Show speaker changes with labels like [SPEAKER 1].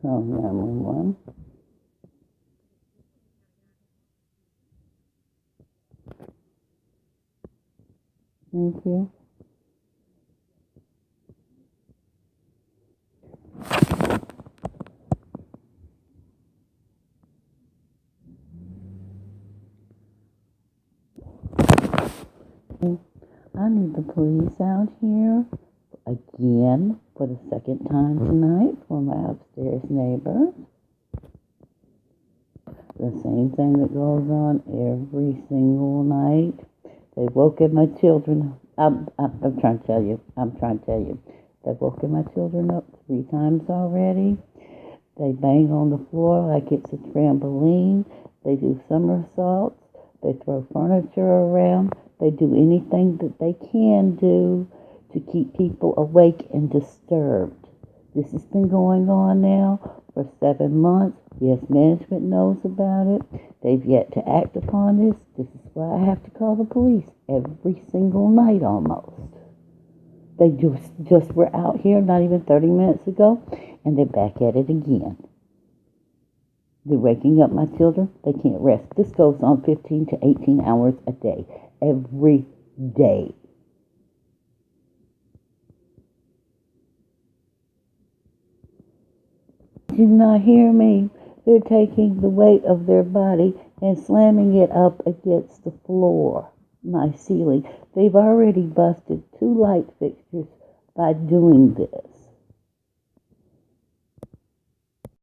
[SPEAKER 1] Call 911. Thank you. I need the police out here again for the second time tonight for my upstairs neighbor. The same thing that goes on every single night. They woke up my children. I'm trying to tell you. They've woken my children up 3 times already. They bang on the floor like it's a trampoline. They do somersaults. They throw furniture around. They do anything that they can do to keep people awake and disturbed. This has been going on now for 7 months. Yes, management knows about it. They've yet to act upon this. This is why I have to call the police every single night almost. They just were out here not even 30 minutes ago, and they're back at it again. They're waking up my children. They can't rest. This goes on 15 to 18 hours a day, every day. Did you not hear me? They're taking the weight of their body and slamming it up against the floor, my ceiling. They've already busted 2 light fixtures by doing this.